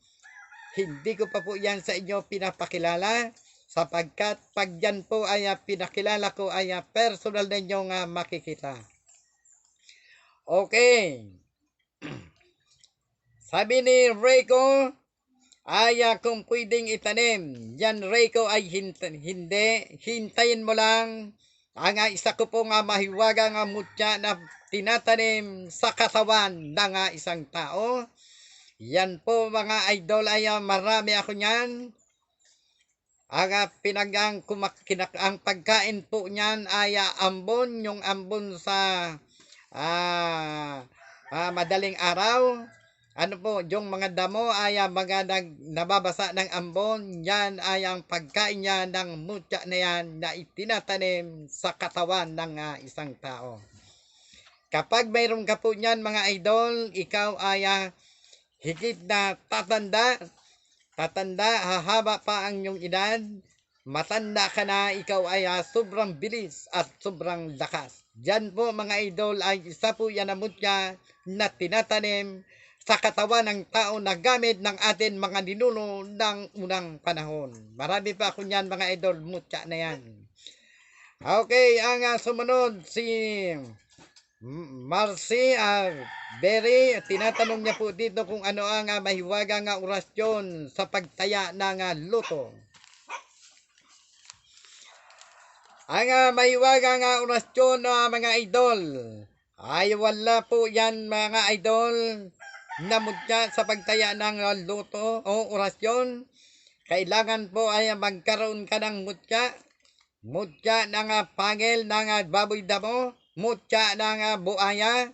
Hindi ko pa po yan sa inyo pinapakilala sapagkat pag yan po ay pinakilala ko ay personal na inyong makikita. Okay. Sabi ni Reiko ay kung pwedeng itanim. Yan Reiko ay hindi. Hintayin mo lang. Ang isa ko pong mahiwagang mutya na tinatanim sa katawan ng isang tao. Yan po mga idol ay marami ako niyan. Ang ang pagkain po niyan ay ambon, yung ambon sa madaling araw. Ano po, yung mga damo ay mga nababasa ng ambon, yan ay ang pagkain niya ng mutya na yan na itinatanim sa katawan ng isang tao. Kapag mayroon ka po niyan mga idol, ikaw ay higit na tatanda, hahaba pa ang iyong edad, matanda ka na, ikaw ay sobrang bilis at sobrang lakas. Diyan po mga idol ay isa po yan na mutya na tinatanim sa katawan ng tao na gamit ng atin mga ninuno ng unang panahon. Marami pa ako niyan mga idol, mutya na yan. Okay, ang sumunod si Marcy Berry, tinatanong niya po dito kung ano ang mahiwagang orasyon sa pagtaya ng luto. Ang mahiwagang orasyon mga idol ay wala po yan mga idol na mutya sa pagtaya ng luto o orasyon. Kailangan po ay magkaroon ka ng mutya ng pangil ng baboy damo, mutya ng buaya.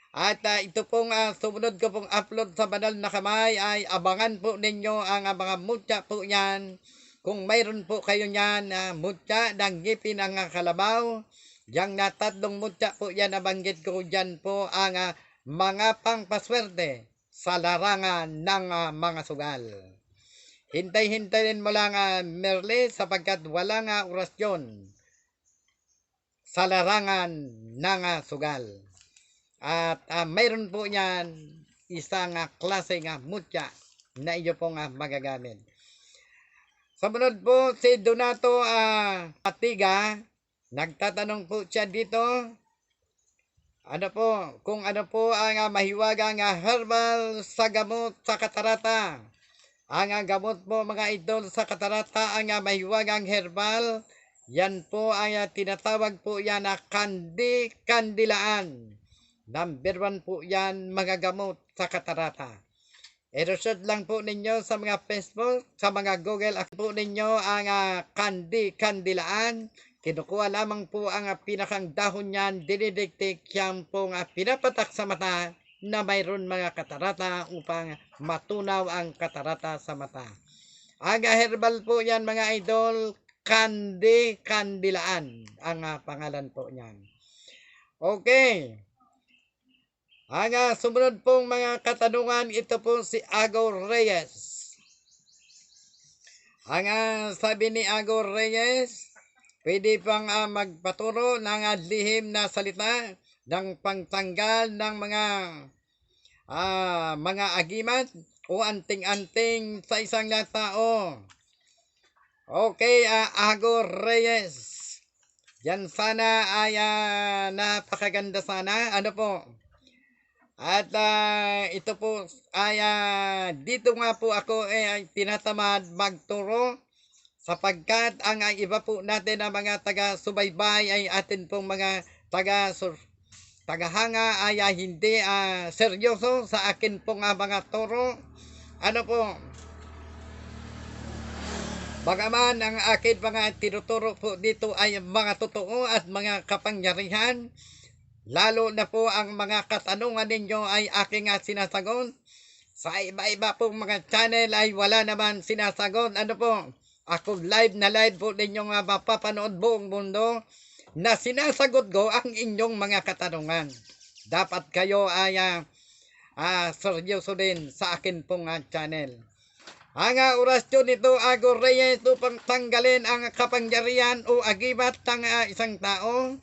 At ito pong sumunod ko pong upload sa banal na kamay ay abangan po ninyo ang mga mutya po yan. Kung mayroon po kayo yan, mutya ng ngipin ng kalabaw, yang tatlong mutya po yan nabanggit ko dyan po ang mga pangpaswerte sa larangan ng mga sugal. Hintay-hintayin mo lang Merle sapagkat walang orasyon sa larangan ng sugal. At mayroon po yan isang klase mutya na iyo pong magagamit. Sumunod po si Donato Atiga, nagtatanong po siya dito. Ano po, kung ano po ang mahiwagang herbal sa gamot sa katarata. Ang gamot po mga idol sa katarata, ang mahiwagang herbal, yan po ay tinatawag po yan na kandilaan. Number 1 po yan mga gamot sa katarata. I-research lang po ninyo sa mga Facebook, sa mga Google, po ninyo ang kandilaan. Kinukuha lamang po ang pinakang dahon niyan, dinidiktik yan pong pinapatak sa mata na mayroon mga katarata upang matunaw ang katarata sa mata. Ang herbal po yan mga idol, kandilaan ang pangalan po niyan. Okay. Ang sumunod pong mga katanungan, ito po si Agor Reyes. Ang sabi ni Agor Reyes, pwede pang magpaturo ng lihim na salita ng pangtanggal ng mga agimat o anting-anting sa isang tao. Okay, Agor Reyes. Yan sana ay napakaganda sana. Ano po? At ito po ay dito nga po ako ay tinatamad magturo sapagkat ang iba po natin na mga taga-subaybay ay atin pong mga tagahanga ay hindi seryoso sa akin pong mga turo. Ano po, bagaman ang akin mga tinuturo po dito ay mga totoo at mga kapangyarihan, lalo na po ang mga katanungan ninyo ay aking sinasagot. Sa iba-iba pong mga channel ay wala naman sinasagot. Ano po, ako live na live po ninyong mapapanood buong mundo na sinasagot ko ang inyong mga katanungan. Dapat kayo ay seryoso din sa akin pong channel. Ang orasyon nito Ago Reyes upang tanggalin ang kapangyarihan o agimat ng isang tao.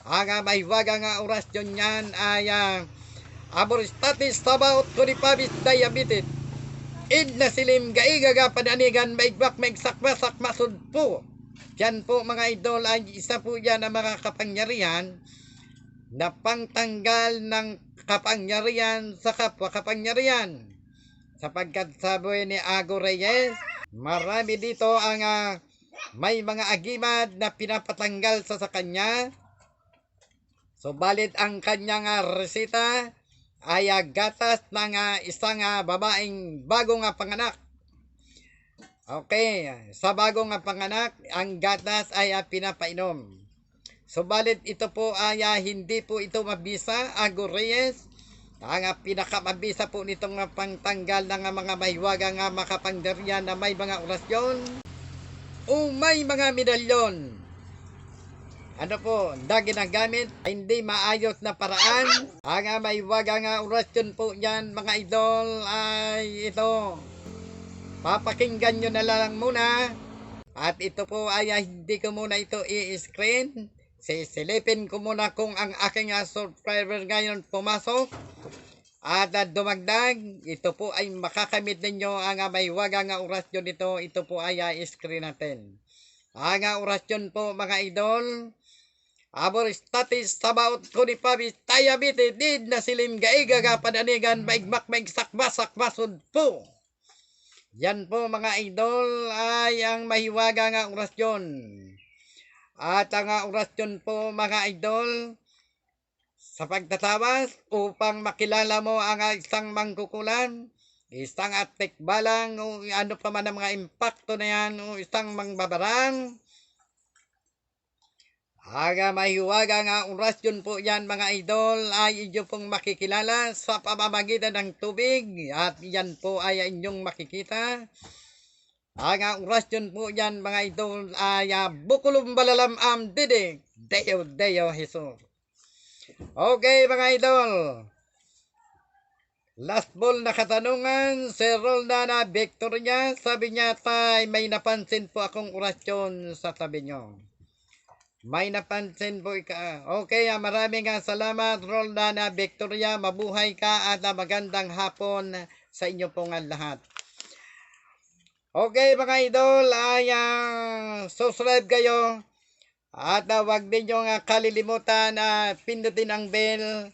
Ang may wagang orasyon niyan ay Aboristatis Sabaot Kuripabis Diabetes Id na silim gaigaga padanigan maigbak maigsakmasak masudpo. Yan po mga idol ay isa po yan ang mga kapangyarihan na pangtanggal ng kapangyarihan sa kapwa kapangyarihan. Sapagkat sabi ni Ago Reyes, marami dito ang may mga agimat na pinapatanggal sa kanya. Subalit ang kanyang resita ay gatas ng isang babaeng bagong panganak. Okay, sa bagong panganak, ang gatas ay pinapainom. Subalit ito po ay hindi po ito mabisa, Ago Reyes. Ang pinakamabisa po nitong pangtanggal ng mga mahiwagang makapangyarihan na may mga orasyon o may mga medalyon. Ano po, na ginagamit hindi maayos na paraan. Ang mahiwagang orasyon po yan mga idol ay ito. Papakinggan nyo na lang muna. At ito po ay hindi ko muna ito i-screen. Sisilipin ko muna kung ang aking subscriber ngayon pumasok. At dumagdag, ito po ay makakamit ninyo ang mahiwagang orasyon nito. Ito po ay screen natin. Ang orasyon po mga idol, Aboristatis Sabaot Kunipabis Diabetes Did na silim gaigaga padanigan maigmak maigsakbasak masud po. Yan po mga idol ay ang mahiwagang orasyon. At ang orasyon po mga idol, sa pagtatawas upang makilala mo ang isang mangkukulan, isang tikbalang o ano pa man ang mga impacto na yan o isang mangbabarang. Mahiwagang orasyon po yan mga idol ay inyo pong makikilala sa pamamagitan ng tubig at yan po ay inyong makikita. Ang orasyon po yan mga idol ay bukulum balalam didi Deo Deo Jesus. Okay mga idol, last ball na katanungan, si Roldan Victoria, sabi niya tay may napansin po akong orasyon sa tabi niyo. May napansin po ka. Okay, maraming salamat Roldan Victoria, mabuhay ka at magandang hapon sa inyo pong lahat. Okay mga idol, ay subscribe kayo. At huwag ninyong kalilimutan na pindutin ang bell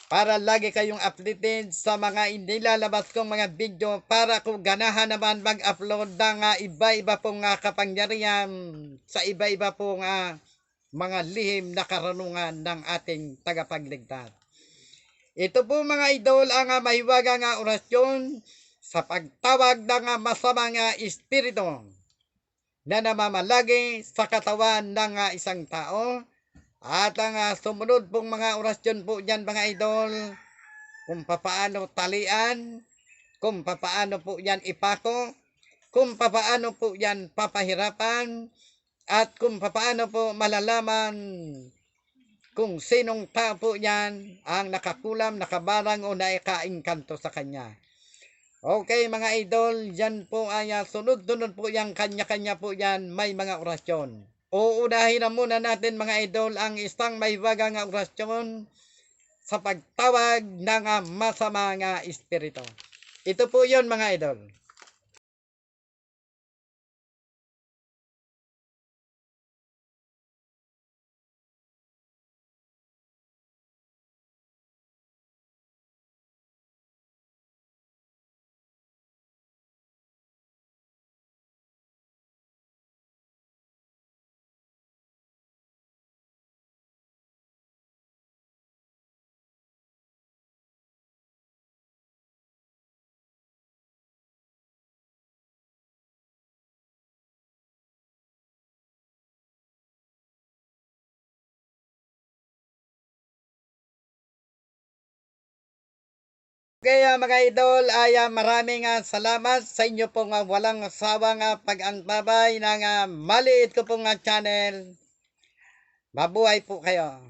para lagi kayong updated sa mga inilalabas kong mga video para kung ganahan naman mag-upload ng iba-iba pong kapangyarihan sa iba-iba pong mga lihim na karunungan ng ating tagapagligtas. Ito po mga idol ang mahiwagang orasyon sa pagtawag ng masamang espiritu na namamalagi sa katawan ng isang tao. At ang sumunod pong mga orasyon po dyan mga idol, kung papaano talian, kung papaano po yan ipako, kung papaano po yan papahirapan, at kung papaano po malalaman kung sinong tao po yan ang nakakulam, nakabarang o naikainkanto sa kanya. Okay mga idol, yan po ay sunod-sunod po yan, kanya-kanya po yan, may mga orasyon. Uunahin na muna natin mga idol ang isang mahiwagang orasyon sa pagtawag ng masamang espiritu. Ito po yun mga idol. Kaya mga idol ay maraming salamat sa inyo pong walang sawang pag-antabay ng maliit ko pong channel. Mabuhay po kayo.